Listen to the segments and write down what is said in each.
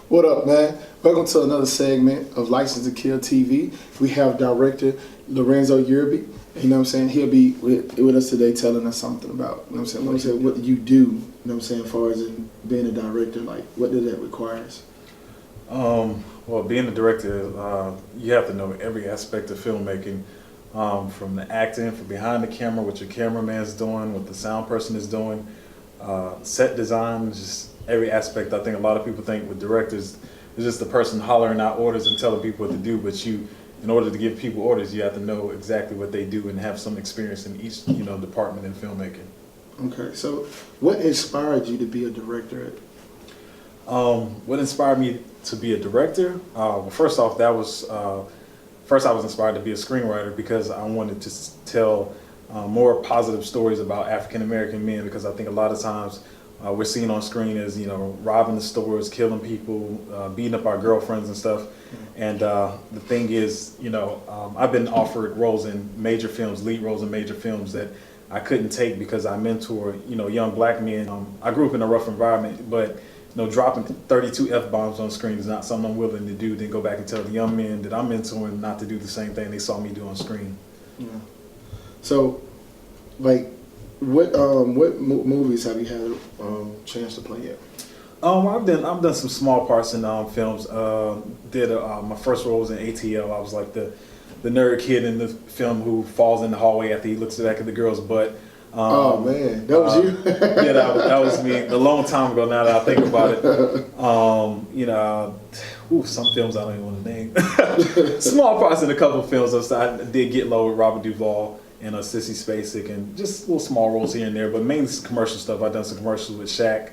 What up, man? Welcome to another segment of License to Kill TV. We have director Lorenzo Yearby. You know what I'm saying? He'll be with us today telling us something about, you know what I'm saying, what you do, you know what I'm saying, as far as in being a director, like what does that requires? Well, being a director, you have to know every aspect of filmmaking, from the acting, from behind the camera, what your cameraman's doing, what the sound person is doing, set design, just every aspect. I think a lot of people think with directors, it's just the person hollering out orders and telling people what to do, but in order to give people orders, you have to know exactly what they do and have some experience in each, department in filmmaking. Okay, so what inspired you to be a director? What inspired me to be a director? Well, first off, first I was inspired to be a screenwriter because I wanted to tell more positive stories about African American men, because I think a lot of times we're seen on screen as, robbing the stores, killing people, beating up our girlfriends and stuff. And the thing is, I've been offered roles in major films, lead roles in major films that I couldn't take because I mentor, young black men. I grew up in a rough environment, but dropping 32 F-bombs on screen is not something I'm willing to do. Then go back and tell the young men that I'm mentoring not to do the same thing they saw me do on screen. Yeah. So, like, what movies have you had chance to play yet? I've done some small parts in films. My first role was in ATL. I was like the nerd kid in the film who falls in the hallway after he looks back at the girl's butt. Oh man, that was you? Yeah, that was me. A long time ago now that I think about it. Some films I don't even want to name. Small parts in a couple of films. I did Get Low with Robert Duvall and Sissy Spacek, and just little small roles here and there, but mainly commercial stuff. I've done some commercials with Shaq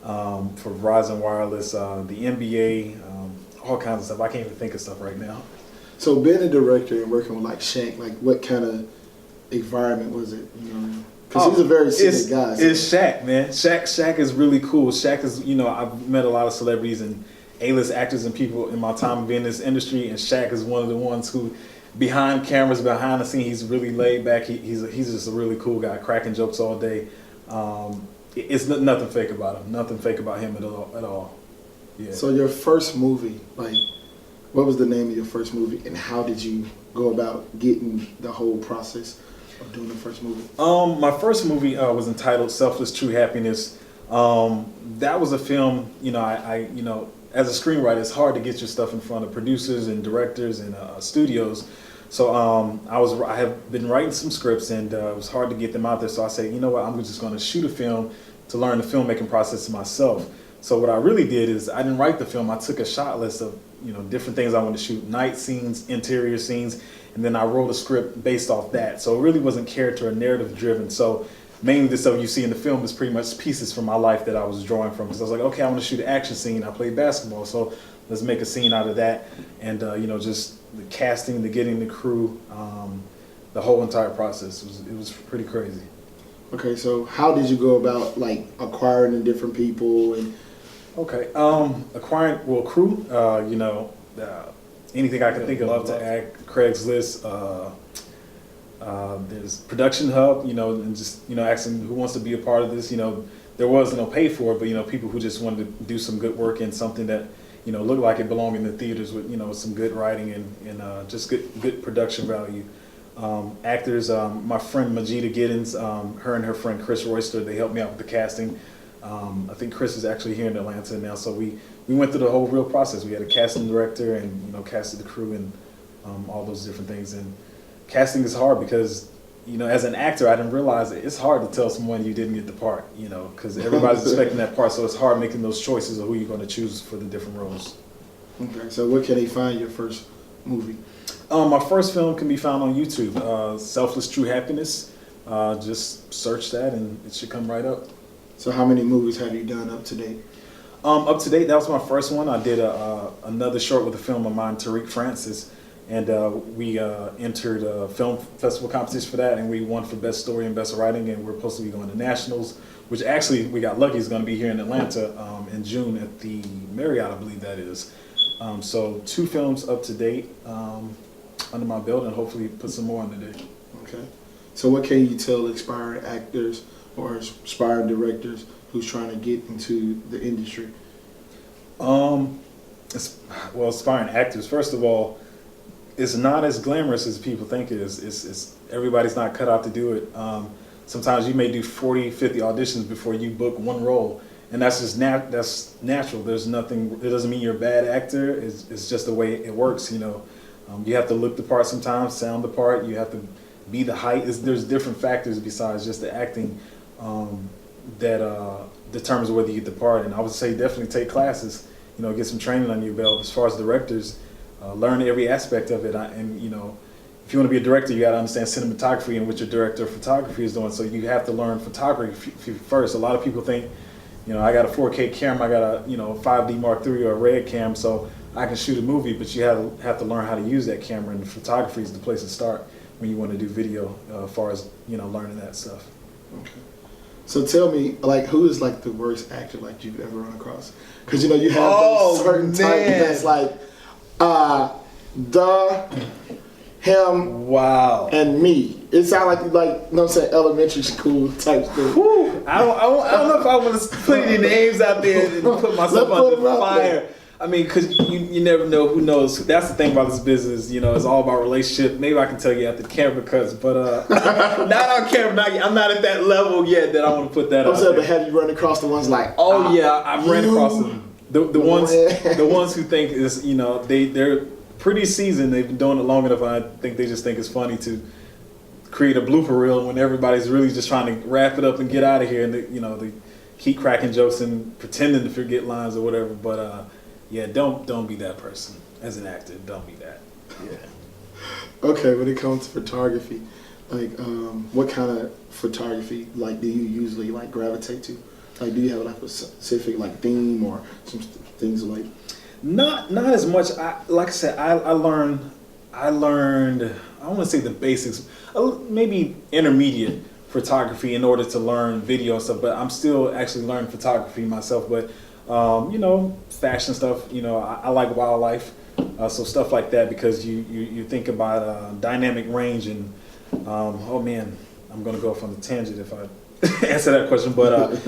for Verizon Wireless, the NBA, all kinds of stuff. I can't even think of stuff right now. So being a director and working with like Shaq, like what kind of environment was it? Because he's a very serious guy. So. It's Shaq, man. Shaq is really cool. Shaq is, I've met a lot of celebrities and A-list actors and people in my time being in this industry, and Shaq is one of the ones who, behind cameras, behind the scene, he's really laid back. He's just a really cool guy, cracking jokes all day. It's nothing fake about him. Nothing fake about him at all. Yeah. So your first movie, like, what was the name of your first movie, and how did you go about getting the whole process of doing the first movie? My first movie was entitled Selfless True Happiness. That was a film, I as a screenwriter, it's hard to get your stuff in front of producers and directors and studios. So I have been writing some scripts, and it was hard to get them out there. So I said, you know what, I'm just going to shoot a film to learn the filmmaking process myself. So what I really did is I didn't write the film. I took a shot list of different things I wanted to shoot, night scenes, interior scenes, and then I wrote a script based off that. So it really wasn't character or narrative driven. So mainly the stuff you see in the film is pretty much pieces from my life that I was drawing from. Because I was like, okay, I want to shoot an action scene. I played basketball, so let's make a scene out of that. And just the casting, the getting the crew, the whole entire process it was pretty crazy. Okay, so how did you go about like acquiring the different people and? Okay, acquiring crew. Anything I can think of. Love to act. Craigslist. There's Production Hub. And just asking who wants to be a part of this. There was no pay for it, but people who just wanted to do some good work and something that looked like it belonged in the theaters with some good writing and just good production value. Actors. My friend Majida Giddens, her and her friend Chris Royster, they helped me out with the casting. I think Chris is actually here in Atlanta now, so we went through the whole real process. We had a casting director and casted the crew and all those different things. And casting is hard because as an actor, I didn't realize it's hard to tell someone you didn't get the part, because everybody's expecting that part, so it's hard making those choices of who you're going to choose for the different roles. Okay, so where can they find your first movie? My first film can be found on YouTube, Selfless True Happiness. Just search that and it should come right up. So how many movies have you done up to date? Up to date, that was my first one. I did another short with a film of mine, Tariq Francis, and we entered a film festival competition for that, and we won for Best Story and Best Writing, and we're supposed to be going to Nationals, which actually we got lucky is going to be here in Atlanta in June at the Marriott, I believe that is. So 2 films up to date under my belt, and hopefully put some more under there. Okay. So what can you tell aspiring actors or aspiring directors who's trying to get into the industry? Well, aspiring actors. First of all, it's not as glamorous as people think it is. It's everybody's not cut out to do it. Sometimes you may do 40, 50 auditions before you book one role, and that's just that's natural. There's nothing. It doesn't mean you're a bad actor. It's just the way it works. You know, you have to look the part sometimes, sound the part. You have to be the height. There's different factors besides just the acting that determines whether you get the part. And I would say definitely take classes. You know, get some training on your belt. As far as directors, learn every aspect of it. And you know, if you want to be a director, you got to understand cinematography and what your director of photography is doing. So you have to learn photography first. A lot of people think, you know, I got a 4K camera, I got a 5D Mark III or a Red Cam, so I can shoot a movie. But you have to learn how to use that camera, and photography is the place to start when you want to do video. As far as learning that stuff. Okay. So tell me, like, who is like the worst actor like you've ever run across? Because you have those certain types that's like, him, wow, and me. It sounds like I'm saying, elementary school type thing. Whew. I don't know if I want to put any names out there and put myself under fire. I mean, because you never know who knows. That's the thing about this business, it's all about relationship. Maybe I can tell you after the camera cuts, but not on camera. I'm not at that level yet that I want to put that out there. But have you run across the ones like, oh yeah, I've ran across them. The ones who think is, they're pretty seasoned. They've been doing it long enough. I think they just think it's funny to create a blooper reel when everybody's really just trying to wrap it up and get out of here. And they keep cracking jokes and pretending to forget lines or whatever. But yeah, don't be that person as an actor. Don't be that. Yeah. Okay, when it comes to photography, like what kind of photography do you usually gravitate to? Like, do you have a specific theme or some things like? Not as much. Like I said, I learned. I want to say the basics, maybe intermediate photography in order to learn video and stuff. But I'm still actually learning photography myself. But fashion stuff. I like wildlife, so stuff like that, because you think about dynamic range and oh man, I'm gonna go off on the tangent if I answer that question, but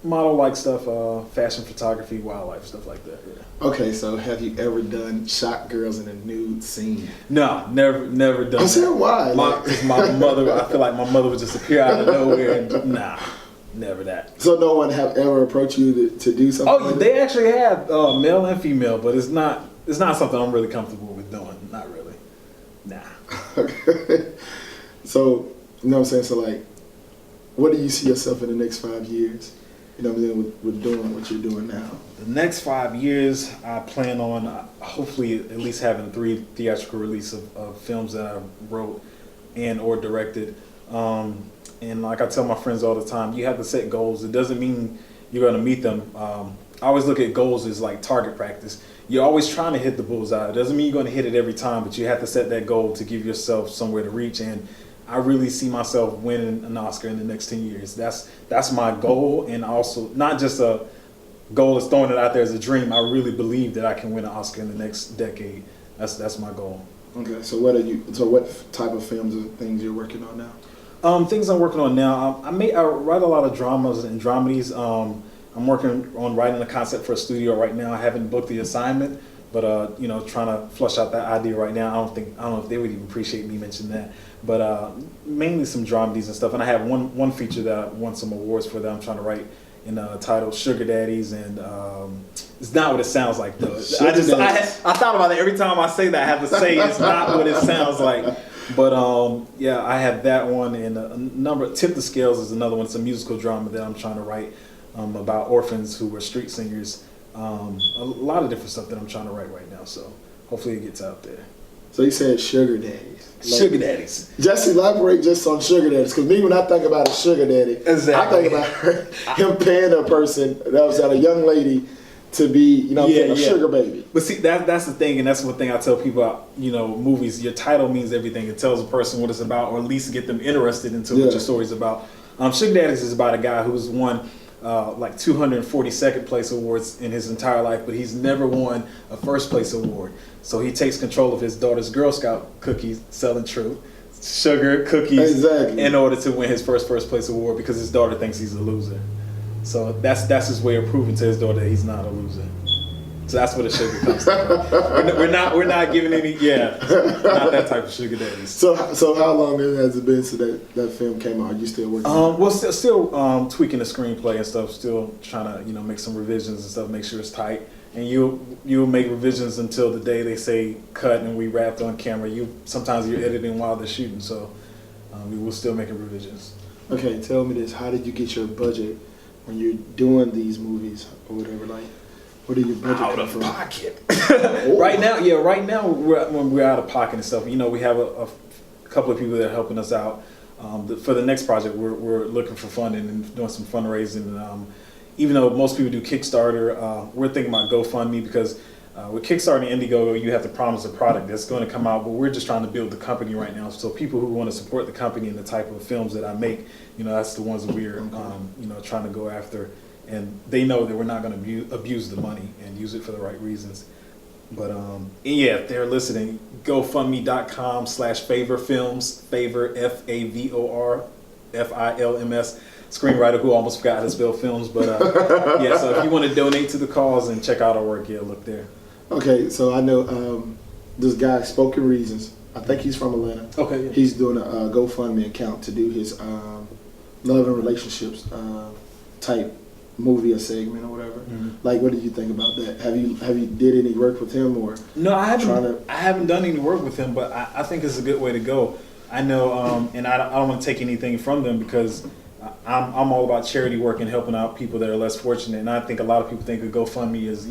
model stuff, fashion photography, wildlife, stuff like that. Yeah. Okay, so have you ever done shot girls in a nude scene? No, never done. I said why? Because my mother, I feel like my mother would just appear out of nowhere and nah. Never that. So no one have ever approached you to do something? Oh, they actually have, male and female, but it's not something I'm really comfortable with doing. Not really. Nah. Okay. So, you know what I'm saying? So what do you see yourself in the next 5 years? You know what I'm saying, with doing what you're doing now? The next 5 years, I plan on hopefully at least having 3 theatrical releases of films that I wrote and or directed. And like I tell my friends all the time, you have to set goals. It doesn't mean you're going to meet them. I always look at goals as like target practice. You're always trying to hit the bullseye. It doesn't mean you're going to hit it every time, but you have to set that goal to give yourself somewhere to reach. And I really see myself winning an Oscar in the next 10 years. That's my goal, and also not just a goal that's throwing it out there as a dream. I really believe that I can win an Oscar in the next decade. That's my goal. Okay, so what type of films and things you're working on now? Things I'm working on now. I write a lot of dramas and dramedies. I'm working on writing a concept for a studio right now. I haven't booked the assignment, but trying to flush out that idea right now. I don't know if they would even appreciate me mentioning that. But mainly some dramedies and stuff. And I have one feature that I won some awards for that I'm trying to write, titled Sugar Daddies, and it's not what it sounds like though. I thought about it every time I say that. I have to say it's not what it sounds like. But yeah, I have that one, and a number. Tip the Scales is another one. It's a musical drama that I'm trying to write about orphans who were street singers. A lot of different stuff that I'm trying to write right now. So hopefully it gets out there. So you said sugar daddies. Sugar daddies. Just elaborate just on sugar daddies, because me, when I think about a sugar daddy, exactly. I think about him paying a person, that was a young lady, to be, a sugar baby. But see, that's the thing, and that's one thing I tell people about, movies. Your title means everything. It tells a person what it's about, or at least get them interested into what your story's about. Sugar Daddies is about a guy who's won 242nd place awards in his entire life, but he's never won a first place award. So he takes control of his daughter's Girl Scout cookies, selling sugar cookies, in order to win his first place award, because his daughter thinks he's a loser. So that's his way of proving to his daughter that he's not a loser. So that's where the sugar comes from. We're not giving any, not that type of sugar daddies. So how long has it been since that film came out? Are you still working on it? Well, still tweaking the screenplay and stuff. Still trying to make some revisions and stuff, make sure it's tight. And you'll make revisions until the day they say cut and we wrapped on camera. Sometimes you're editing while they're shooting, so we will still making revisions. Okay, tell me this: how did you get your budget when you're doing these movies or whatever? Like, where did your budget Out come of from? pocket. Right now we're out of pocket and stuff. We have a couple of people that are helping us out. For the next project, we're looking for funding and doing some fundraising. Even though most people do Kickstarter, we're thinking about GoFundMe because with Kickstarter and Indiegogo, you have to promise a product that's going to come out, but we're just trying to build the company right now. So people who want to support the company and the type of films that I make, that's the ones that we're trying to go after. And they know that we're not going to abuse the money and use it for the right reasons. But if they're listening, GoFundMe.com/favorfilms, favor FAVOR FILMS, screenwriter who almost forgot how to spell films. But so if you want to donate to the cause and check out our work, look there. Okay, so I know this guy, Spoken Reasons. I think he's from Atlanta. Okay, yeah. He's doing a GoFundMe account to do his love and relationships type movie or segment or whatever. Mm-hmm. Like, what did you think about that? Have you did any work with him or? No, I haven't done any work with him, but I think it's a good way to go. I know, and I don't want to take anything from them because I'm all about charity work and helping out people that are less fortunate. And I think a lot of people think of GoFundMe is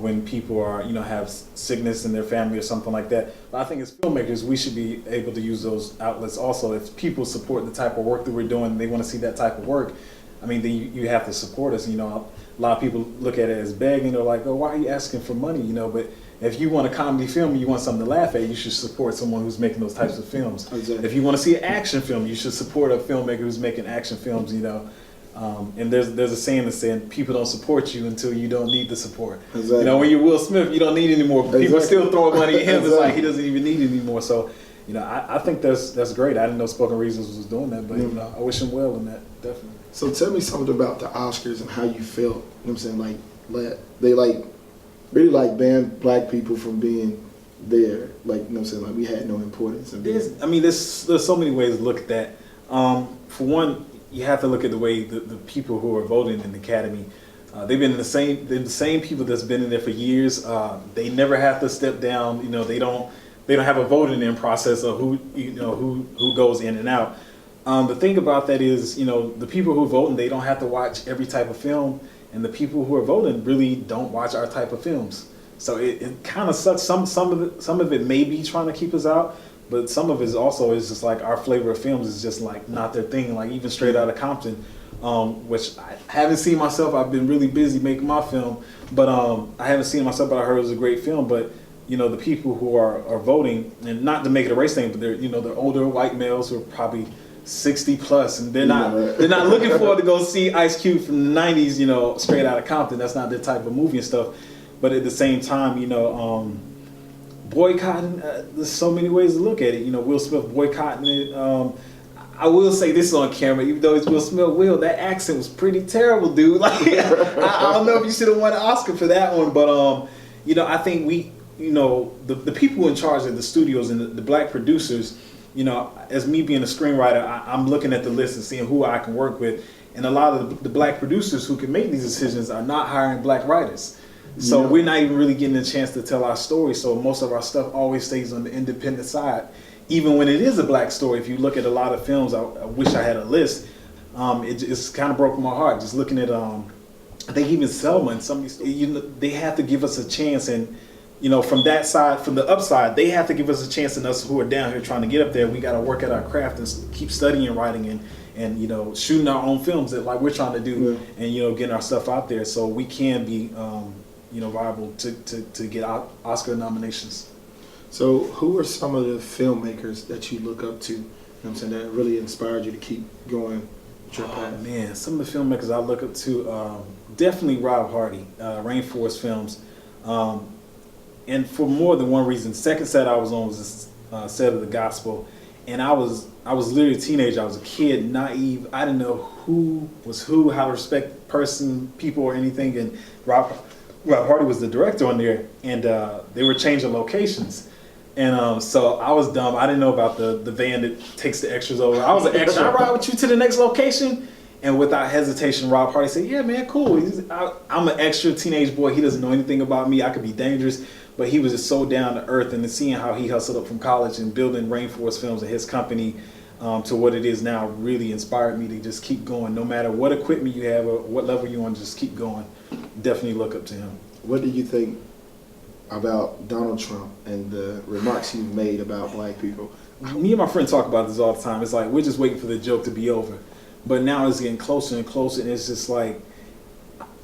when people are have sickness in their family or something like that. But I think as filmmakers, we should be able to use those outlets also. If people support the type of work that we're doing, and they want to see that type of work. I mean, then you have to support us. A lot of people look at it as begging. They're like, "Oh, why are you asking for money?" But if you want a comedy film and you want something to laugh at, you should support someone who's making those types of films. Exactly. If you want to see an action film, you should support a filmmaker who's making action films. And there's a saying that saying people don't support you until you don't need the support. Exactly. When you're Will Smith, you don't need any more. People Exactly. still throwing money at him. Exactly. It's like he doesn't even need it anymore. So, I think that's great. I didn't know Spoken Reasons was doing that, but I wish him well in that, definitely. So tell me something about the Oscars and how you felt. You know what I'm saying? They really banned black people from being there. We had no importance. There's so many ways to look at that. For one, you have to look at the way the people who are voting in the Academy. They've been they're the same people that's been in there for years. They never have to step down. They don't have a voting in process of who goes in and out. The thing about that is, the people who are voting, they don't have to watch every type of film, and the people who are voting really don't watch our type of films. So it kind of sucks. Some of it may be trying to keep us out, but some of it also is just like our flavor of films is just like not their thing. Like even Straight Outta Compton, which I haven't seen myself. I've been really busy making my film, but I haven't seen it myself. But I heard it was a great film. But the people who are voting, and not to make it a race thing, but they're older white males who are probably 60 plus, and they're not looking forward to go see Ice Cube from the 90s, Straight Outta Compton. That's not their type of movie and stuff. But at the same time, boycotting, there's so many ways to look at it. Will Smith boycotting it. I will say this on camera, even though it's Will Smith, that accent was pretty terrible, dude. I don't know if you should have won an Oscar for that one, but I think the people in charge of the studios and the black producers, as me being a screenwriter, I'm looking at the list and seeing who I can work with. And a lot of the black producers who can make these decisions are not hiring black writers. So we're not even really getting a chance to tell our story. So most of our stuff always stays on the independent side. Even when it is a black story, if you look at a lot of films, I wish I had a list. It's kind of broken my heart just looking at, I think even Selma and some of these, they have to give us a chance. And from that side, from the upside, they have to give us a chance, and us who are down here trying to get up there, we got to work at our craft and keep studying writing and shooting our own films that like we're trying to do, and getting our stuff out there so we can be viable to get Oscar nominations. So who are some of the filmmakers that you look up to, that really inspired you to keep going with your path? Man, some of the filmmakers I look up to, definitely Rob Hardy, Rainforest Films. And for more than one reason. Second set I was on was this set of The Gospel, and I was literally a teenager. I was a kid, naive. I didn't know who was who, how to respect people or anything. And Rob well, Hardy was the director on there, and they were changing locations. And so I was dumb. I didn't know about the van that takes the extras over. I was an extra. I ride with you to the next location. And without hesitation, Rob Hardy said, yeah, man, cool. I'm an extra teenage boy. He doesn't know anything about me. I could be dangerous. But he was just so down to earth. And seeing how he hustled up from college and building Rainforest Films and his company to what it is now really inspired me to just keep going. No matter what equipment you have or what level you're on, just keep going. Definitely look up to him. What do you think about Donald Trump and the remarks he made about black people? Me and my friend talk about this all the time. It's like we're just waiting for the joke to be over. But now it's getting closer and closer, and it's just like,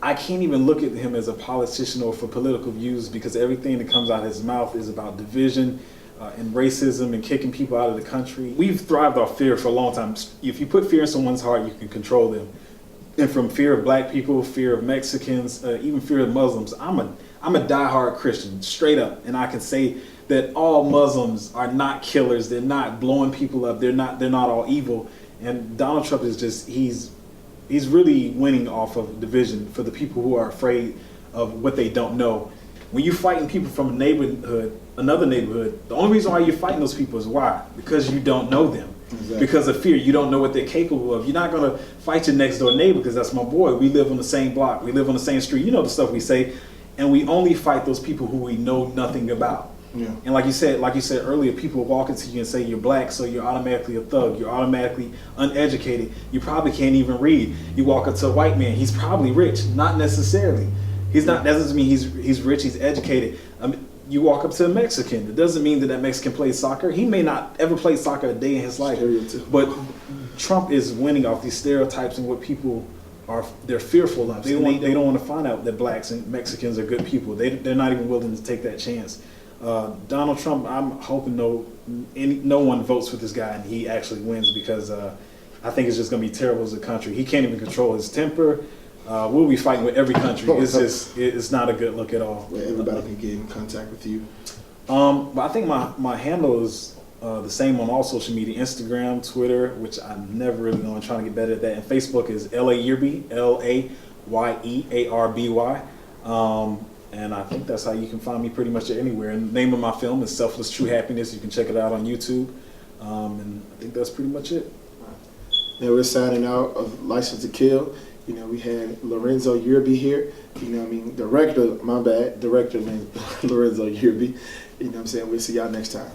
I can't even look at him as a politician or for political views, because everything that comes out of his mouth is about division and racism and kicking people out of the country. We've thrived off fear for a long time. If you put fear in someone's heart, you can control them. And from fear of black people, fear of Mexicans, even fear of Muslims, I'm a diehard Christian, straight up, and I can say that all Muslims are not killers. They're not blowing people up. They're not all evil. And Donald Trump is just, he's really winning off of division for the people who are afraid of what they don't know. When you're fighting people from another neighborhood, the only reason why you're fighting those people is why? Because you don't know them. Exactly. Because of fear. You don't know what they're capable of. You're not going to fight your next door neighbor because that's my boy. We live on the same block. We live on the same street. You know the stuff we say. And we only fight those people who we know nothing about. Yeah. And like you said earlier, people walk into you and say you're black, so you're automatically a thug. You're automatically uneducated. You probably can't even read. You walk up to a white man, he's probably rich. Not necessarily. He's not. That doesn't mean he's rich. He's educated. You walk up to a Mexican. It doesn't mean that Mexican plays soccer. He may not ever play soccer a day in his life. But Trump is winning off these stereotypes and what people they're fearful of. They don't want to find out that blacks and Mexicans are good people. They're not even willing to take that chance. Donald Trump, I'm hoping no one votes for this guy and he actually wins, because I think it's just going to be terrible as a country. He can't even control his temper. We'll be fighting with every country. It's not a good look at all. Well, everybody can get in contact with you. But I think my handle is the same on all social media: Instagram, Twitter, which I'm never really going to try to get better at that, and Facebook is Yearby, LAYEARBY. And I think that's how you can find me pretty much anywhere. And the name of my film is Selfless True Happiness. You can check it out on YouTube. And I think that's pretty much it. Now we're signing out of License to Kill. You know, we had Lorenzo Yearby here. You know what I mean? Director Lorenzo Yearby. You know what I'm saying? We'll see y'all next time.